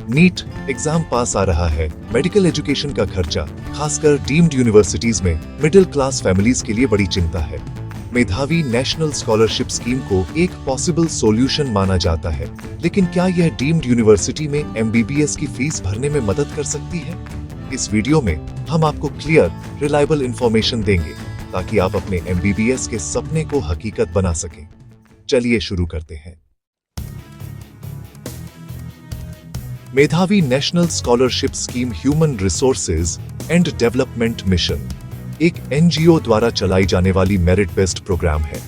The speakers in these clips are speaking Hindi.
नीट एग्जाम पास आ रहा है। मेडिकल एजुकेशन का खर्चा, खासकर डीम्ड यूनिवर्सिटीज में मिडिल क्लास फैमिलीज के लिए बड़ी चिंता है। मेधावी नेशनल स्कॉलरशिप स्कीम को एक पॉसिबल सॉल्यूशन माना जाता है, लेकिन क्या यह डीम्ड यूनिवर्सिटी में एमबीबीएस की फीस भरने में मदद कर सकती है? इस वीडियो में हम आपको क्लियर, रिलायबल इंफॉर्मेशन देंगे ताकि आप अपने एमबीबीएस के सपने को हकीकत बना सकें। चलिए शुरू करते हैं। मेधावी national scholarship scheme human resources and development mission एक एनजीओ द्वारा चलाई जाने वाली मेरिट बेस्ड प्रोग्राम है।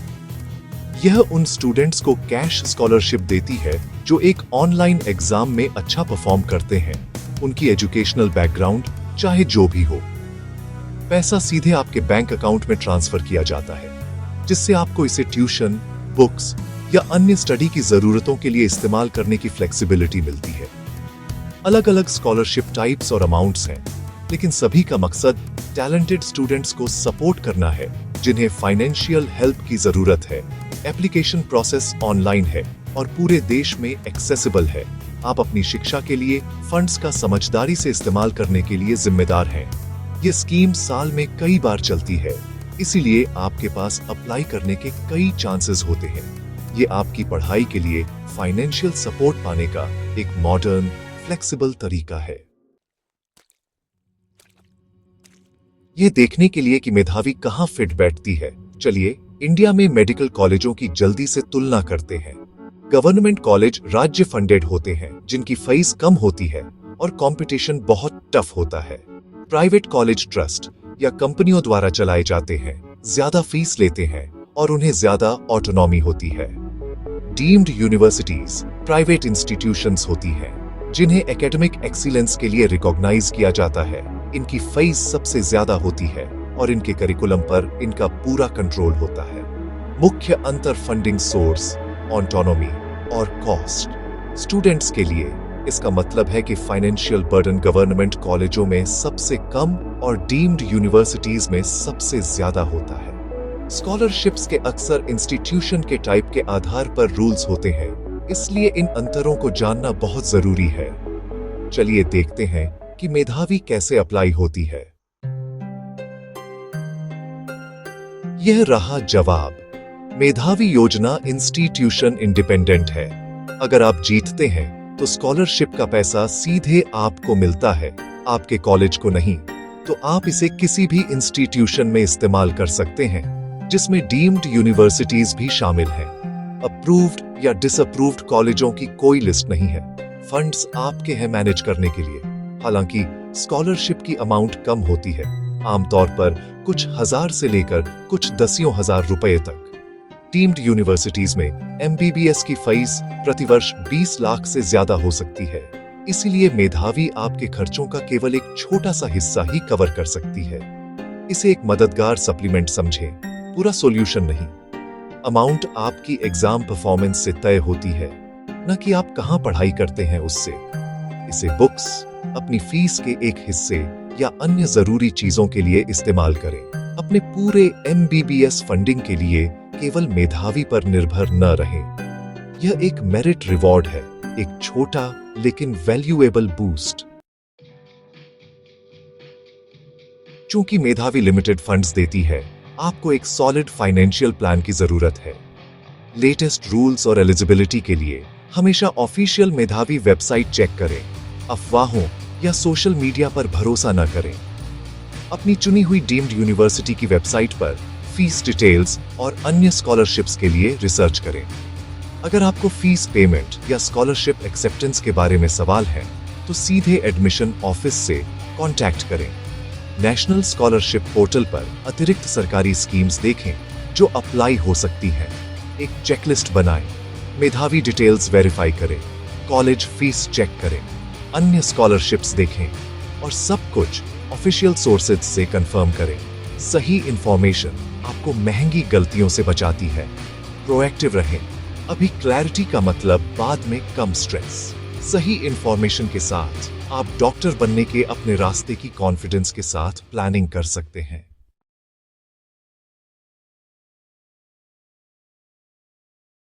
यह उन स्टूडेंट्स को कैश स्कॉलरशिप देती है जो एक ऑनलाइन एग्जाम में अच्छा परफॉर्म करते हैं, उनकी एजुकेशनल बैकग्राउंड चाहे जो भी हो। पैसा सीधे आपके बैंक अकाउंट में ट्रांसफर किया जाता है, जिससे आपको इसे ट्यूशन, बुक्स या अन्य स्टडी की जरूरतों के लिए इस्तेमाल करने की फ्लेक्सिबिलिटी मिलती है। अलग अलग स्कॉलरशिप टाइप्स और अमाउंट्स हैं, लेकिन सभी का मकसद टैलेंटेड स्टूडेंट्स को सपोर्ट करना है जिन्हें फाइनेंशियल हेल्प की जरूरत है। एप्लीकेशन प्रोसेस ऑनलाइन है और पूरे देश में एक्सेसिबल है। आप अपनी शिक्षा के लिए फंड्स का समझदारी से इस्तेमाल करने के लिए जिम्मेदार हैं। ये स्कीम साल में कई बार चलती है, इसीलिए आपके पास अप्लाई करने के कई चांसेस होते हैं। ये आपकी पढ़ाई के लिए फाइनेंशियल सपोर्ट पाने का एक मॉडर्न, फ्लेक्सिबल तरीका है। ये देखने के लिए कि मेधावी कहां फिट बैठती है, चलिए इंडिया में मेडिकल कॉलेजों की जल्दी से तुलना करते हैं। गवर्नमेंट कॉलेज राज्य फंडेड होते हैं, जिनकी फीस कम होती है और कंपटीशन बहुत टफ होता है। प्राइवेट कॉलेज ट्रस्ट या कंपनियों द्वारा चलाए जाते हैं, ज्यादा फीस लेते हैं और उन्हें ज्यादा ऑटोनॉमी होती है। डीम्ड यूनिवर्सिटीज प्राइवेट इंस्टीट्यूशंस होती हैं, जिन्हें एकेडमिक एक्सीलेंस के लिए रिकॉग्नाइज किया जाता है। इनकी फीस सबसे ज्यादा होती है और इनके करिकुलम पर इनका पूरा कंट्रोल होता है। मुख्य अंतर फंडिंग सोर्स, ऑटोनॉमी और कॉस्ट। स्टूडेंट्स के लिए इसका मतलब है कि फाइनेंशियल बर्डन गवर्नमेंट कॉलेजों में सबसे कम और डीम्ड यूनिवर्सिटीज में सबसे ज्यादा होता है। स्कॉलरशिप्स के अक्सर इंस्टीट्यूशन के टाइप के आधार पर रूल्स होते हैं, इसलिए इन अंतरों को जानना बहुत जरूरी है। चलिए देखते हैं कि मेधावी कैसे अप्लाई होती है। यह रहा जवाब। मेधावी योजना इंस्टीट्यूशन इंडिपेंडेंट है। अगर आप जीतते हैं तो स्कॉलरशिप का पैसा सीधे आपको मिलता है, आपके कॉलेज को नहीं। तो आप इसे किसी भी इंस्टीट्यूशन में इस्तेमाल कर सकते हैं, जिसमें डीम्ड यूनिवर्सिटीज भी शामिल हैं। अप्रूव्ड या डिसअप्रूव्ड कॉलेजों की कोई लिस्ट नहीं है। फंड्स आपके हैं मैनेज करने के लिए। हालांकि स्कॉलरशिप की अमाउंट कम होती है, आमतौर पर कुछ हजार से लेकर कुछ दसियों हजार रुपए तक। डीम्ड यूनिवर्सिटीज में एमबीबीएस की फीस प्रतिवर्ष 20 लाख से ज्यादा हो सकती है, इसीलिए मेधावी आपके खर्चों का केवल एक छोटा सा हिस्सा ही कवर कर सकती है। इसे एक मददगार सप्लीमेंट समझें, पूरा सॉल्यूशन नहीं। अमाउंट आपकी एग्जाम परफॉर्मेंस से तय होती है, न कि आप कहां पढ़ाई करते हैं उससे। इसे बुक्स, अपनी फीस के एक हिस्से या अन्य जरूरी चीजों के लिए इस्तेमाल करें। अपने पूरे एमबीबीएस फंडिंग के लिए केवल मेधावी पर निर्भर न रहें। यह एक मेरिट रिवॉर्ड है, एक छोटा लेकिन वैल्यूएबल बूस्ट। चूंकि मेधावी लिमिटेड फंड्स देती है, आपको एक सॉलिड फाइनेंशियल प्लान की जरूरत है। लेटेस्ट रूल्स और एलिजिबिलिटी के लिए हमेशा ऑफिशियल मेधावी वेबसाइट चेक करें। अफवाहों या सोशल मीडिया पर भरोसा न करें। अपनी चुनी हुई डीम्ड यूनिवर्सिटी की वेबसाइट पर फीस डिटेल्स और अन्य स्कॉलरशिप्स के लिए रिसर्च करें। अगर आपको फीस पेमेंट या स्कॉलरशिप एक्सेप्टेंस के बारे में सवाल है, तो सीधे एडमिशन ऑफिस से कांटेक्ट करें। नेशनल स्कॉलरशिप पोर्टल पर अतिरिक्त सरकारी स्कीम्स देखें जो अप्लाई हो सकती हैं। एक चेकलिस्ट बनाएं, मेधावी डिटेल्स वेरीफाई करें, कॉलेज फीस चेक करें, अन्य स्कॉलरशिप्स देखें और सब कुछ ऑफिशियल सोर्सेज से कंफर्म करें। सही इंफॉर्मेशन आपको महंगी गलतियों से बचाती है। प्रोएक्टिव रहें। अभी क्लैरिटी का मतलब बाद में कम स्ट्रेस। सही इंफॉर्मेशन के साथ आप डॉक्टर बनने के अपने रास्ते की कॉन्फिडेंस के साथ प्लानिंग कर सकते हैं।